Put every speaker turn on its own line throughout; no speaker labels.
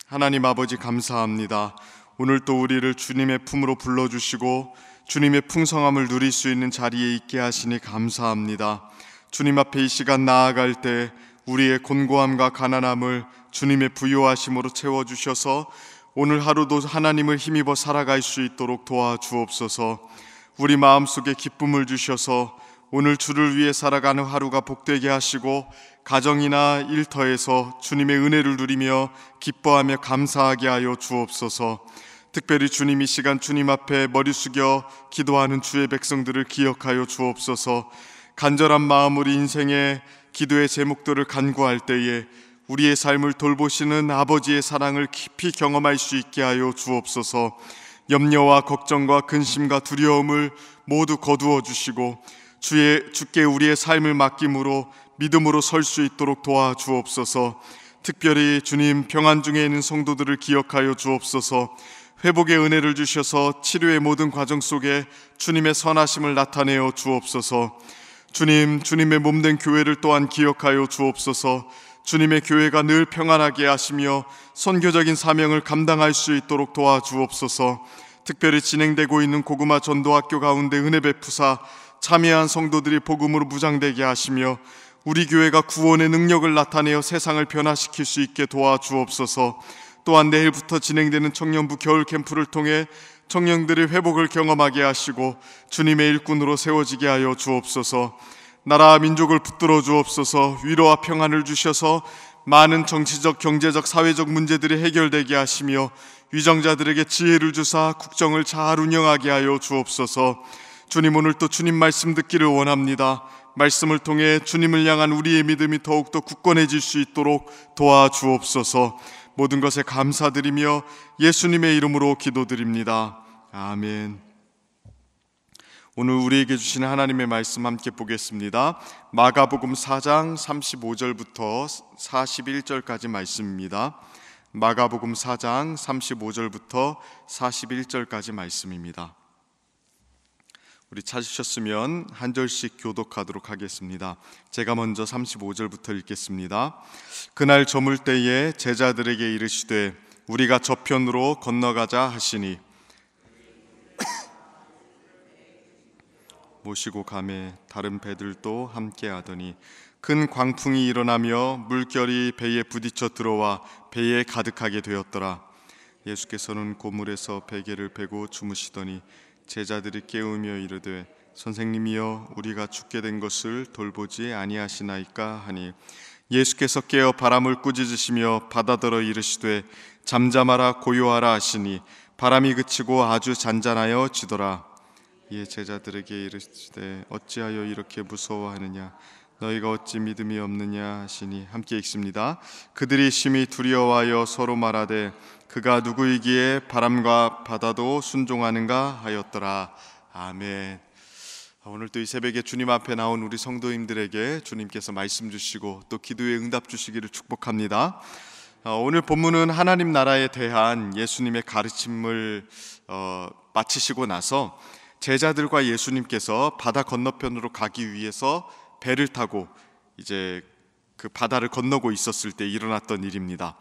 하나님 아버지 감사합니다. 오늘 또 우리를 주님의 품으로 불러주시고 주님의 풍성함을 누릴 수 있는 자리에 있게 하시니 감사합니다. 주님 앞에 이 시간 나아갈 때 우리의 곤고함과 가난함을 주님의 부요하심으로 채워주셔서 오늘 하루도 하나님을 힘입어 살아갈 수 있도록 도와주옵소서. 우리 마음속에 기쁨을 주셔서 오늘 주를 위해 살아가는 하루가 복되게 하시고 가정이나 일터에서 주님의 은혜를 누리며 기뻐하며 감사하게 하여 주옵소서. 특별히 주님 이 시간 주님 앞에 머리 숙여 기도하는 주의 백성들을 기억하여 주옵소서. 간절한 마음으로 인생의 기도의 제목들을 간구할 때에 우리의 삶을 돌보시는 아버지의 사랑을 깊이 경험할 수 있게 하여 주옵소서. 염려와 걱정과 근심과 두려움을 모두 거두어 주시고 주께 우리의 삶을 맡김으로 믿음으로 설 수 있도록 도와주옵소서. 특별히 주님 평안 중에 있는 성도들을 기억하여 주옵소서. 회복의 은혜를 주셔서 치료의 모든 과정 속에 주님의 선하심을 나타내어 주옵소서. 주님의 몸된 교회를 또한 기억하여 주옵소서. 주님의 교회가 늘 평안하게 하시며 선교적인 사명을 감당할 수 있도록 도와주옵소서. 특별히 진행되고 있는 고구마 전도학교 가운데 은혜 베푸사 참여한 성도들이 복음으로 무장되게 하시며 우리 교회가 구원의 능력을 나타내어 세상을 변화시킬 수 있게 도와주옵소서. 또한 내일부터 진행되는 청년부 겨울 캠프를 통해 청년들의 회복을 경험하게 하시고 주님의 일꾼으로 세워지게 하여 주옵소서. 나라와 민족을 붙들어 주옵소서. 위로와 평안을 주셔서 많은 정치적, 경제적, 사회적 문제들이 해결되게 하시며 위정자들에게 지혜를 주사 국정을 잘 운영하게 하여 주옵소서. 주님, 오늘 또 주님 말씀 듣기를 원합니다. 말씀을 통해 주님을 향한 우리의 믿음이 더욱더 굳건해질 수 있도록 도와주옵소서. 모든 것에 감사드리며 예수님의 이름으로 기도드립니다. 아멘. 오늘 우리에게 주시는 하나님의 말씀 함께 보겠습니다. 마가복음 4장 35절부터 41절까지 말씀입니다. 마가복음 4장 35절부터 41절까지 말씀입니다. 우리 찾으셨으면 한 절씩 교독하도록 하겠습니다. 제가 먼저 35절부터 읽겠습니다. 그날 저물 때에 제자들에게 이르시되 우리가 저편으로 건너가자 하시니 모시고 가매 다른 배들도 함께 하더니 큰 광풍이 일어나며 물결이 배에 부딪혀 들어와 배에 가득하게 되었더라. 예수께서는 고물에서 베개를 베고 주무시더니 제자들이 깨우며 이르되 선생님이여 우리가 죽게 된 것을 돌보지 아니하시나이까 하니 예수께서 깨어 바람을 꾸짖으시며 바다더러 이르시되 잠잠하라 고요하라 하시니 바람이 그치고 아주 잔잔하여 지더라. 이에 제자들에게 이르시되 어찌하여 이렇게 무서워하느냐 너희가 어찌 믿음이 없느냐 하시니 함께 읽습니다. 그들이 심히 두려워하여 서로 말하되 그가 누구이기에 바람과 바다도 순종하는가 하였더라. 아멘. 오늘 또 이 새벽에 주님 앞에 나온 우리 성도님들에게 주님께서 말씀 주시고 또 기도에 응답 주시기를 축복합니다. 오늘 본문은 하나님 나라에 대한 예수님의 가르침을 마치시고 나서 제자들과 예수님께서 바다 건너편으로 가기 위해서 배를 타고 이제 그 바다를 건너고 있었을 때 일어났던 일입니다.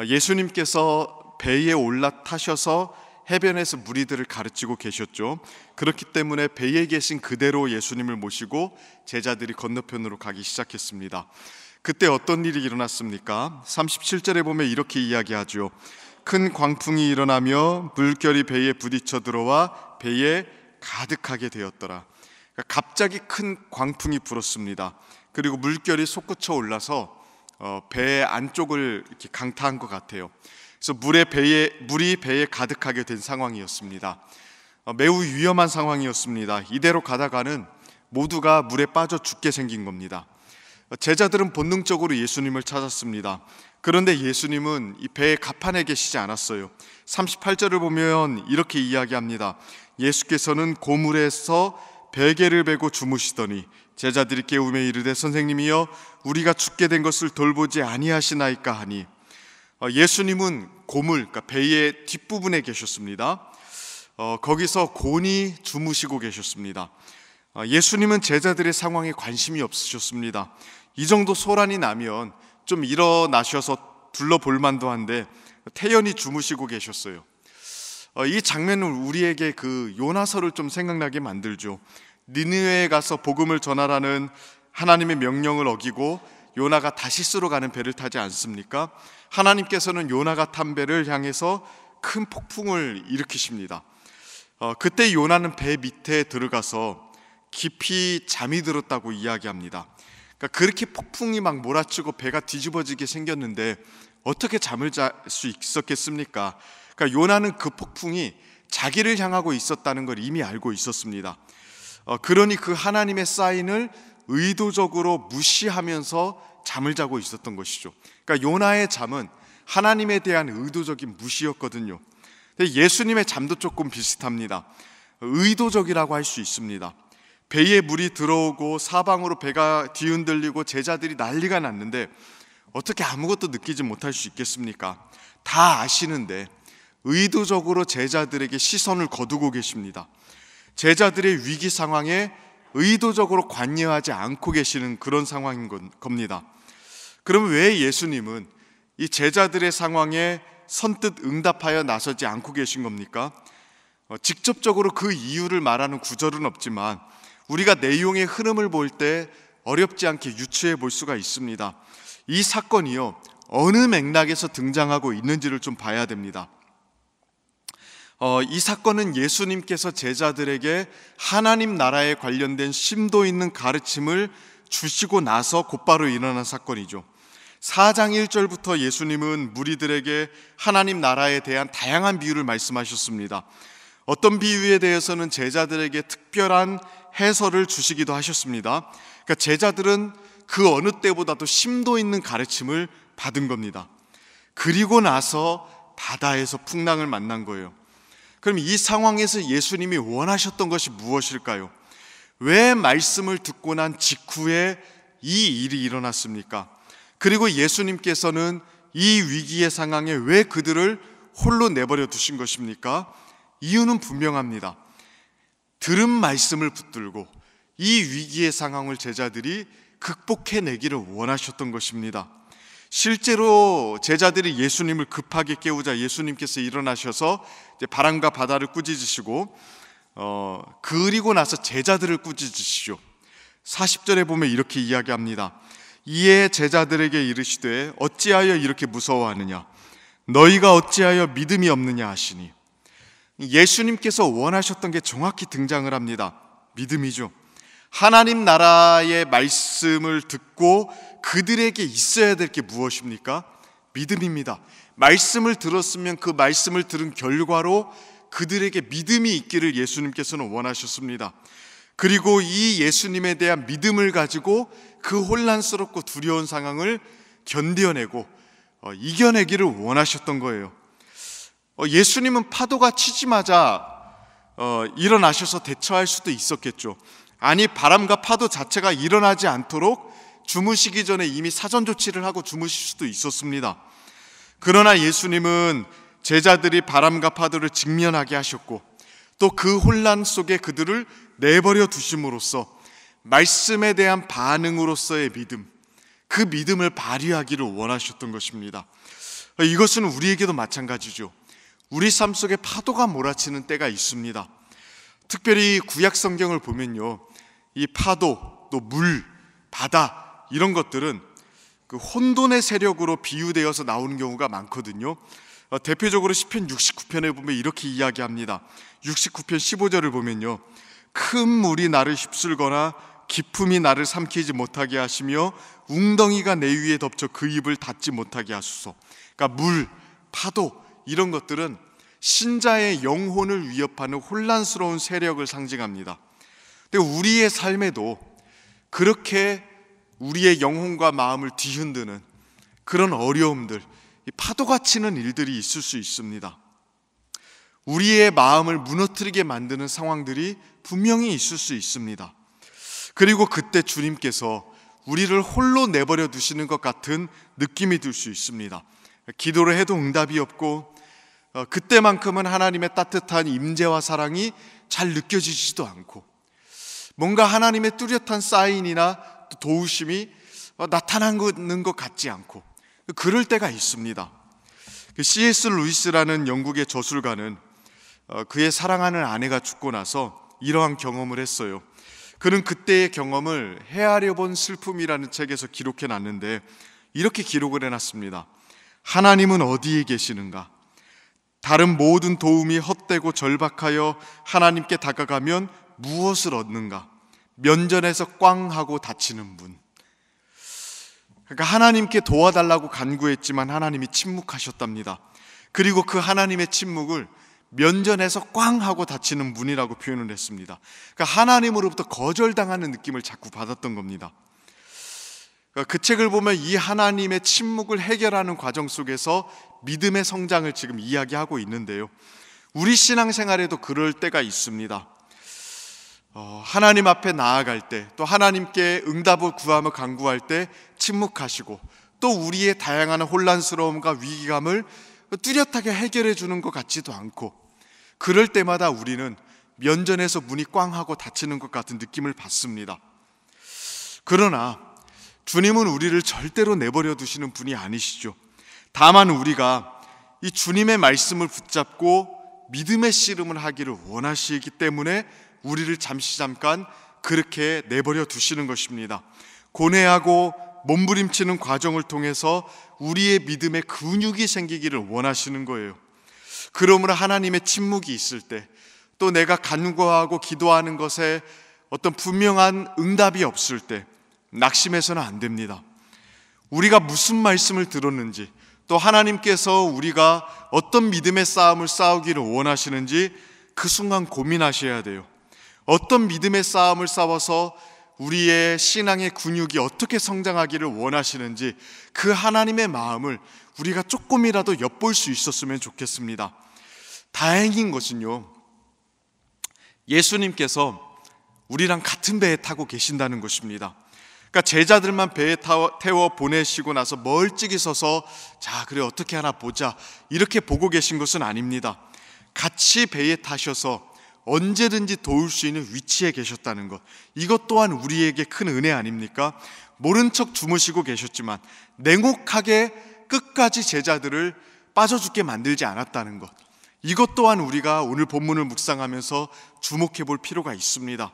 예수님께서 배에 올라타셔서 해변에서 무리들을 가르치고 계셨죠. 그렇기 때문에 배에 계신 그대로 예수님을 모시고 제자들이 건너편으로 가기 시작했습니다. 그때 어떤 일이 일어났습니까? 37절에 보면 이렇게 이야기하죠. 큰 광풍이 일어나며 물결이 배에 부딪혀 들어와 배에 가득하게 되었더라. 그러니까 갑자기 큰 광풍이 불었습니다. 그리고 물결이 솟구쳐 올라서 배 안쪽을 이렇게 강타한 것 같아요. 그래서 물이 배에 가득하게 된 상황이었습니다. 매우 위험한 상황이었습니다. 이대로 가다가는 모두가 물에 빠져 죽게 생긴 겁니다. 제자들은 본능적으로 예수님을 찾았습니다. 그런데 예수님은 이 배의 갑판에 계시지 않았어요. 38절을 보면 이렇게 이야기합니다. 예수께서는 고물에서 베개를 베고 주무시더니 제자들이 깨우며 이르되 선생님이여 우리가 죽게 된 것을 돌보지 아니하시나이까 하니 예수님은 고물, 그러니까 배의 뒷부분에 계셨습니다. 거기서 곤히 주무시고 계셨습니다. 예수님은 제자들의 상황에 관심이 없으셨습니다. 이 정도 소란이 나면 좀 일어나셔서 둘러볼 만도 한데 태연히 주무시고 계셨어요. 이 장면은 우리에게 그 요나서를 좀 생각나게 만들죠. 니느웨에 가서 복음을 전하라는 하나님의 명령을 어기고 요나가 다시스로 가는 배를 타지 않습니까? 하나님께서는 요나가 탄 배를 향해서 큰 폭풍을 일으키십니다. 그때 요나는 배 밑에 들어가서 깊이 잠이 들었다고 이야기합니다. 그러니까 그렇게 폭풍이 막 몰아치고 배가 뒤집어지게 생겼는데 어떻게 잠을 잘 수 있었겠습니까? 그러니까 요나는 그 폭풍이 자기를 향하고 있었다는 걸 이미 알고 있었습니다. 그러니 그 하나님의 사인을 의도적으로 무시하면서 잠을 자고 있었던 것이죠. 그러니까 요나의 잠은 하나님에 대한 의도적인 무시였거든요. 근데 예수님의 잠도 조금 비슷합니다. 의도적이라고 할 수 있습니다. 배에 물이 들어오고 사방으로 배가 뒤흔들리고 제자들이 난리가 났는데 어떻게 아무것도 느끼지 못할 수 있겠습니까? 다 아시는데 의도적으로 제자들에게 시선을 거두고 계십니다. 제자들의 위기 상황에 의도적으로 관여하지 않고 계시는 그런 상황인 겁니다. 그럼 왜 예수님은 이 제자들의 상황에 선뜻 응답하여 나서지 않고 계신 겁니까? 직접적으로 그 이유를 말하는 구절은 없지만 우리가 내용의 흐름을 볼 때 어렵지 않게 유추해 볼 수가 있습니다. 이 사건이요, 어느 맥락에서 등장하고 있는지를 좀 봐야 됩니다. 이 사건은 예수님께서 제자들에게 하나님 나라에 관련된 심도 있는 가르침을 주시고 나서 곧바로 일어난 사건이죠. 4장 1절부터 예수님은 무리들에게 하나님 나라에 대한 다양한 비유를 말씀하셨습니다. 어떤 비유에 대해서는 제자들에게 특별한 해설을 주시기도 하셨습니다. 그러니까 제자들은 그 어느 때보다도 심도 있는 가르침을 받은 겁니다. 그리고 나서 바다에서 풍랑을 만난 거예요. 그럼 이 상황에서 예수님이 원하셨던 것이 무엇일까요? 왜 말씀을 듣고 난 직후에 이 일이 일어났습니까? 그리고 예수님께서는 이 위기의 상황에 왜 그들을 홀로 내버려 두신 것입니까? 이유는 분명합니다. 들은 말씀을 붙들고 이 위기의 상황을 제자들이 극복해내기를 원하셨던 것입니다. 실제로 제자들이 예수님을 급하게 깨우자 예수님께서 일어나셔서 이제 바람과 바다를 꾸짖으시고 그리고 나서 제자들을 꾸짖으시죠. 40절에 보면 이렇게 이야기합니다. 이에 제자들에게 이르시되 어찌하여 이렇게 무서워하느냐? 너희가 어찌하여 믿음이 없느냐 하시니. 예수님께서 원하셨던 게 정확히 등장을 합니다. 믿음이죠. 하나님 나라의 말씀을 듣고 그들에게 있어야 될 게 무엇입니까? 믿음입니다. 말씀을 들었으면 그 말씀을 들은 결과로 그들에게 믿음이 있기를 예수님께서는 원하셨습니다. 그리고 이 예수님에 대한 믿음을 가지고 그 혼란스럽고 두려운 상황을 견뎌내고 이겨내기를 원하셨던 거예요. 예수님은 파도가 치자마자 일어나셔서 대처할 수도 있었겠죠. 아니, 바람과 파도 자체가 일어나지 않도록 주무시기 전에 이미 사전 조치를 하고 주무실 수도 있었습니다. 그러나 예수님은 제자들이 바람과 파도를 직면하게 하셨고 또 그 혼란 속에 그들을 내버려 두심으로써 말씀에 대한 반응으로서의 믿음, 그 믿음을 발휘하기를 원하셨던 것입니다. 이것은 우리에게도 마찬가지죠. 우리 삶 속에 파도가 몰아치는 때가 있습니다. 특별히 구약 성경을 보면요, 이 파도, 또 물, 바다 이런 것들은 그 혼돈의 세력으로 비유되어서 나오는 경우가 많거든요. 대표적으로 시편 69편에 보면 이렇게 이야기합니다. 69편 15절을 보면요, 큰 물이 나를 휩쓸거나 깊음이 나를 삼키지 못하게 하시며 웅덩이가 내 위에 덮쳐 그 입을 닫지 못하게 하소서. 그러니까 물, 파도 이런 것들은 신자의 영혼을 위협하는 혼란스러운 세력을 상징합니다. 근데 우리의 삶에도 그렇게 우리의 영혼과 마음을 뒤흔드는 그런 어려움들, 파도가 치는 일들이 있을 수 있습니다. 우리의 마음을 무너뜨리게 만드는 상황들이 분명히 있을 수 있습니다. 그리고 그때 주님께서 우리를 홀로 내버려 두시는 것 같은 느낌이 들 수 있습니다. 기도를 해도 응답이 없고 그때만큼은 하나님의 따뜻한 임재와 사랑이 잘 느껴지지도 않고 뭔가 하나님의 뚜렷한 사인이나 도우심이 나타나는 것 같지 않고 그럴 때가 있습니다. C.S. 루이스라는 영국의 저술가는 그의 사랑하는 아내가 죽고 나서 이러한 경험을 했어요. 그는 그때의 경험을 헤아려 본 슬픔이라는 책에서 기록해 놨는데 이렇게 기록을 해놨습니다. 하나님은 어디에 계시는가? 다른 모든 도움이 헛되고 절박하여 하나님께 다가가면 무엇을 얻는가? 면전에서 꽝 하고 닫히는 분. 그러니까 하나님께 도와달라고 간구했지만 하나님이 침묵하셨답니다. 그리고 그 하나님의 침묵을 면전에서 꽝 하고 닫히는 문이라고 표현을 했습니다. 그러니까 하나님으로부터 거절당하는 느낌을 자꾸 받았던 겁니다. 그러니까 그 책을 보면 이 하나님의 침묵을 해결하는 과정 속에서 믿음의 성장을 지금 이야기하고 있는데요, 우리 신앙생활에도 그럴 때가 있습니다. 하나님 앞에 나아갈 때, 또 하나님께 응답을 구하며 간구할 때 침묵하시고, 또 우리의 다양한 혼란스러움과 위기감을 뚜렷하게 해결해 주는 것 같지도 않고, 그럴 때마다 우리는 면전에서 문이 꽝 하고 닫히는 것 같은 느낌을 받습니다. 그러나 주님은 우리를 절대로 내버려 두시는 분이 아니시죠. 다만 우리가 이 주님의 말씀을 붙잡고 믿음의 씨름을 하기를 원하시기 때문에 우리를 잠깐 그렇게 내버려 두시는 것입니다. 고뇌하고 몸부림치는 과정을 통해서 우리의 믿음의 근육이 생기기를 원하시는 거예요. 그러므로 하나님의 침묵이 있을 때, 또 내가 간구하고 기도하는 것에 어떤 분명한 응답이 없을 때 낙심해서는 안 됩니다. 우리가 무슨 말씀을 들었는지, 또 하나님께서 우리가 어떤 믿음의 싸움을 싸우기를 원하시는지 그 순간 고민하셔야 돼요. 어떤 믿음의 싸움을 싸워서 우리의 신앙의 근육이 어떻게 성장하기를 원하시는지 그 하나님의 마음을 우리가 조금이라도 엿볼 수 있었으면 좋겠습니다. 다행인 것은요, 예수님께서 우리랑 같은 배에 타고 계신다는 것입니다. 그러니까 제자들만 배에 태워 보내시고 나서 멀찍이 서서 자, 그래 어떻게 하나 보자 이렇게 보고 계신 것은 아닙니다. 같이 배에 타셔서 언제든지 도울 수 있는 위치에 계셨다는 것, 이것 또한 우리에게 큰 은혜 아닙니까? 모른 척 주무시고 계셨지만 냉혹하게 끝까지 제자들을 빠져 죽게 만들지 않았다는 것, 이것 또한 우리가 오늘 본문을 묵상하면서 주목해 볼 필요가 있습니다.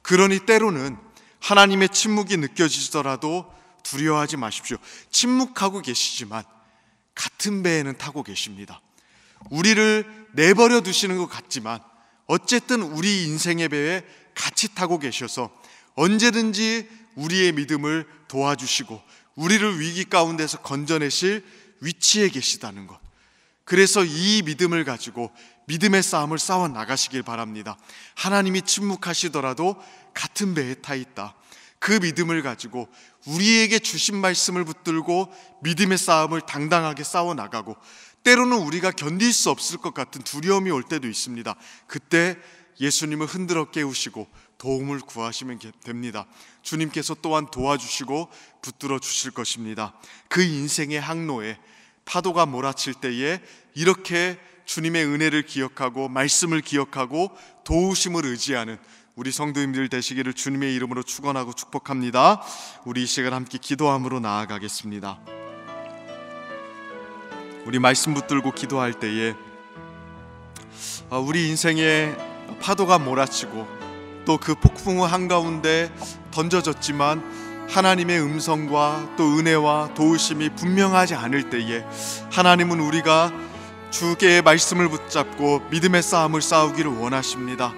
그러니 때로는 하나님의 침묵이 느껴지더라도 두려워하지 마십시오. 침묵하고 계시지만 같은 배에는 타고 계십니다. 우리를 내버려 두시는 것 같지만 어쨌든 우리 인생의 배에 같이 타고 계셔서 언제든지 우리의 믿음을 도와주시고 우리를 위기 가운데서 건져내실 위치에 계시다는 것, 그래서 이 믿음을 가지고 믿음의 싸움을 싸워 나가시길 바랍니다. 하나님이 침묵하시더라도 같은 배에 타 있다, 그 믿음을 가지고 우리에게 주신 말씀을 붙들고 믿음의 싸움을 당당하게 싸워 나가고, 때로는 우리가 견딜 수 없을 것 같은 두려움이 올 때도 있습니다. 그때 예수님을 흔들어 깨우시고 도움을 구하시면 됩니다. 주님께서 또한 도와주시고 붙들어 주실 것입니다. 그 인생의 항로에 파도가 몰아칠 때에 이렇게 주님의 은혜를 기억하고 말씀을 기억하고 도우심을 의지하는 우리 성도님들 되시기를 주님의 이름으로 축원하고 축복합니다. 우리 이 시간 함께 기도함으로 나아가겠습니다. 우리 말씀 붙들고 기도할 때에 우리 인생에 파도가 몰아치고 또 그 폭풍우 한가운데 던져졌지만 하나님의 음성과 또 은혜와 도우심이 분명하지 않을 때에 하나님은 우리가 주의 말씀을 붙잡고 믿음의 싸움을 싸우기를 원하십니다.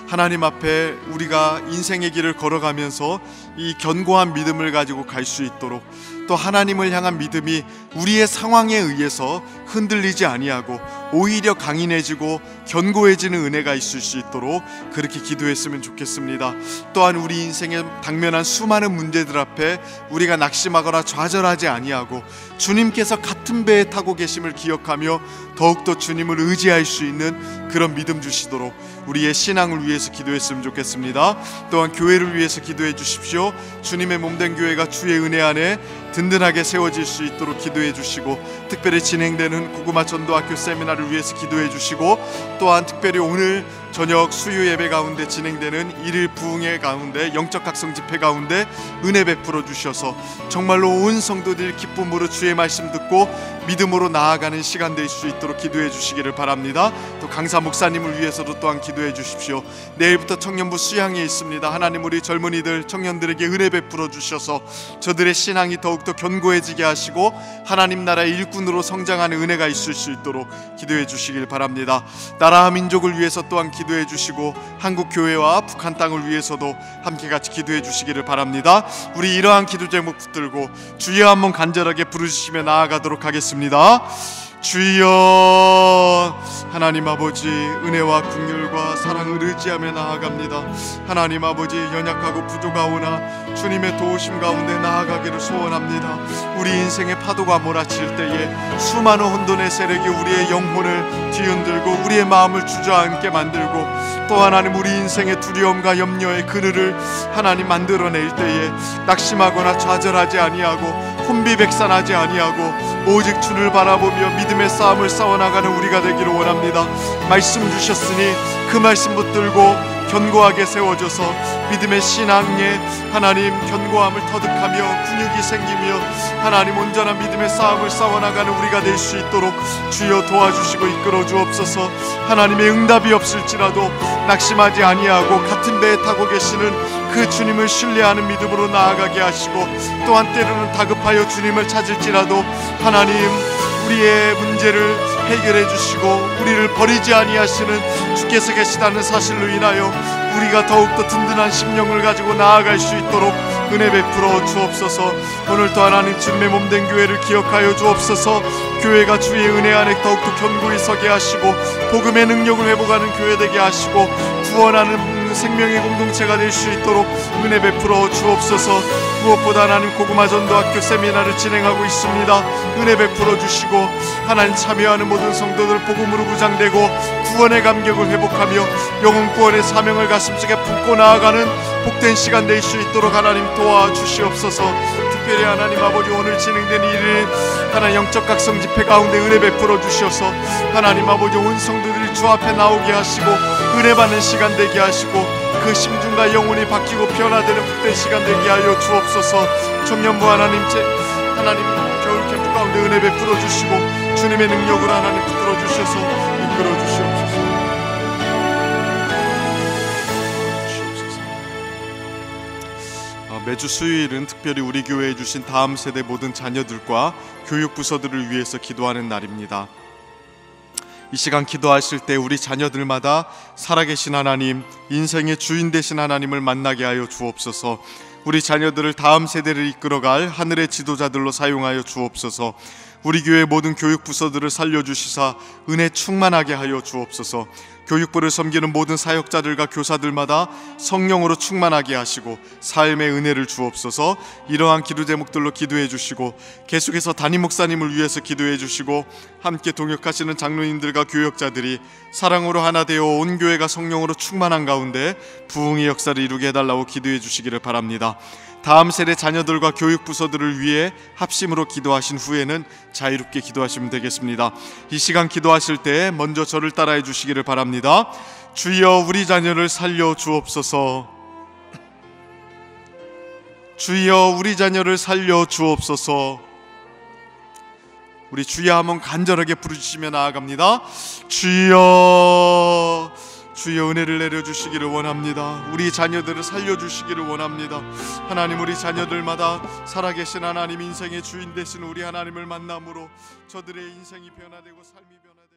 하나님 앞에 우리가 인생의 길을 걸어가면서 이 견고한 믿음을 가지고 갈 수 있도록, 또 하나님을 향한 믿음이 우리의 상황에 의해서 흔들리지 아니하고 오히려 강인해지고 견고해지는 은혜가 있을 수 있도록 그렇게 기도했으면 좋겠습니다. 또한 우리 인생에 당면한 수많은 문제들 앞에 우리가 낙심하거나 좌절하지 아니하고 주님께서 같은 배에 타고 계심을 기억하며 더욱더 주님을 의지할 수 있는 그런 믿음 주시도록 우리의 신앙을 위해서 기도했으면 좋겠습니다. 또한 교회를 위해서 기도해 주십시오. 주님의 몸된 교회가 주의 은혜 안에 든든하게 세워질 수 있도록 기도해 주시고, 특별히 진행되는 고구마 전도학교 세미나를 위해서 기도해 주시고, 또한 특별히 오늘 저녁 수요 예배 가운데 진행되는 일일 부흥회 가운데 영적 각성 집회 가운데 은혜 베풀어 주셔서 정말로 온 성도들 기쁨으로 주의 말씀 듣고 믿음으로 나아가는 시간 될 수 있도록 기도해 주시기를 바랍니다. 또 강사 목사님을 위해서도 또한 기도해 주십시오. 내일부터 청년부 수양이 있습니다. 하나님, 우리 젊은이들 청년들에게 은혜 베풀어 주셔서 저들의 신앙이 더욱더 견고해지게 하시고 하나님 나라의 일꾼으로 성장하는 은혜가 있을 수 있도록 기도해 주시길 바랍니다. 나라와 민족을 위해서 또한 기도해 주시고 한국 교회와 북한 땅을 위해서도 함께 같이 기도해 주시기를 바랍니다. 우리 이러한 기도 제목 붙들고 주여 한번 간절하게 부르시며 나아가도록 하겠습니다. 주여, 하나님 아버지, 은혜와 긍휼과 사랑을 의지하며 나아갑니다. 하나님 아버지, 연약하고 부족하오나 주님의 도우심 가운데 나아가기를 소원합니다. 우리 인생의 파도가 몰아칠 때에 수많은 혼돈의 세력이 우리의 영혼을 뒤흔들고 우리의 마음을 주저앉게 만들고 또 하나님, 우리 인생의 두려움과 염려의 그늘을 하나님 만들어낼 때에 낙심하거나 좌절하지 아니하고 혼비백산하지 아니하고 오직 주를 바라보며 믿음의 싸움을 싸워나가는 우리가 되기를 원합니다. 말씀 주셨으니 그 말씀 붙들고 견고하게 세워져서 믿음의 신앙에 하나님 견고함을 터득하며 근육이 생기며 하나님 온전한 믿음의 싸움을 싸워나가는 우리가 될 수 있도록 주여 도와주시고 이끌어 주옵소서. 하나님의 응답이 없을지라도 낙심하지 아니하고 같은 배에 타고 계시는 그 주님을 신뢰하는 믿음으로 나아가게 하시고 또한 때로는 다급하여 주님을 찾을지라도 하나님, 우리의 문제를 해결해 주시고 우리를 버리지 아니하시는 주께서 계시다는 사실로 인하여 우리가 더욱더 든든한 심령을 가지고 나아갈 수 있도록 은혜 베풀어 주옵소서. 오늘도 하나님, 주님의 몸된 교회를 기억하여 주옵소서. 교회가 주의 은혜 안에 더욱더 견고히 서게 하시고 복음의 능력을 회복하는 교회 되게 하시고 구원하는 생명의 공동체가 될 수 있도록 은혜 베풀어 주옵소서. 무엇보다 하나님, 고구마 전도학교 세미나를 진행하고 있습니다. 은혜 베풀어 주시고 하나님, 참여하는 모든 성도들 복음으로 무장되고 구원의 감격을 회복하며 영혼 구원의 사명을 가슴속에 품고 나아가는 복된 시간 될 수 있도록 하나님 도와주시옵소서. 특별히 하나님 아버지, 오늘 진행된 일일 하나님 영적 각성 집회 가운데 은혜 베풀어 주셔서 하나님 아버지, 온 성도들이 주 앞에 나오게 하시고 은혜 받는 시간 되게 하시고 그 심중과 영혼이 바뀌고 변화되는 복된 시간 되게 하여 주옵소서. 청년부 하나님 겨울 캠프 가운데 은혜 베풀어 주시고 주님의 능력으로 하나님 붙들어 주셔서 이끌어 주시옵소서. 매주 수요일은 특별히 우리 교회에 주신 다음 세대 모든 자녀들과 교육부서들을 위해서 기도하는 날입니다. 이 시간 기도하실 때 우리 자녀들마다 살아계신 하나님, 인생의 주인 되신 하나님을 만나게 하여 주옵소서. 우리 자녀들을 다음 세대를 이끌어갈 하늘의 지도자들로 사용하여 주옵소서. 우리 교회 모든 교육부서들을 살려주시사 은혜 충만하게 하여 주옵소서. 교육부를 섬기는 모든 사역자들과 교사들마다 성령으로 충만하게 하시고 삶의 은혜를 주옵소서. 이러한 기도 제목들로 기도해 주시고 계속해서 담임 목사님을 위해서 기도해 주시고 함께 동역하시는 장로님들과 교역자들이 사랑으로 하나 되어 온 교회가 성령으로 충만한 가운데 부흥의 역사를 이루게 해달라고 기도해 주시기를 바랍니다. 다음 세대 자녀들과 교육부서들을 위해 합심으로 기도하신 후에는 자유롭게 기도하시면 되겠습니다. 이 시간 기도하실 때 먼저 저를 따라해 주시기를 바랍니다. 주여, 우리 자녀를 살려 주옵소서. 주여, 우리 자녀를 살려 주옵소서. 우리 주여 한번 간절하게 부르시며 나아갑니다. 주여, 주여 은혜를 내려주시기를 원합니다. 우리 자녀들을 살려주시기를 원합니다. 하나님, 우리 자녀들마다 살아계신 하나님, 인생의 주인 되신 우리 하나님을 만남으로 저들의 인생이 변화되고 삶이 변화되고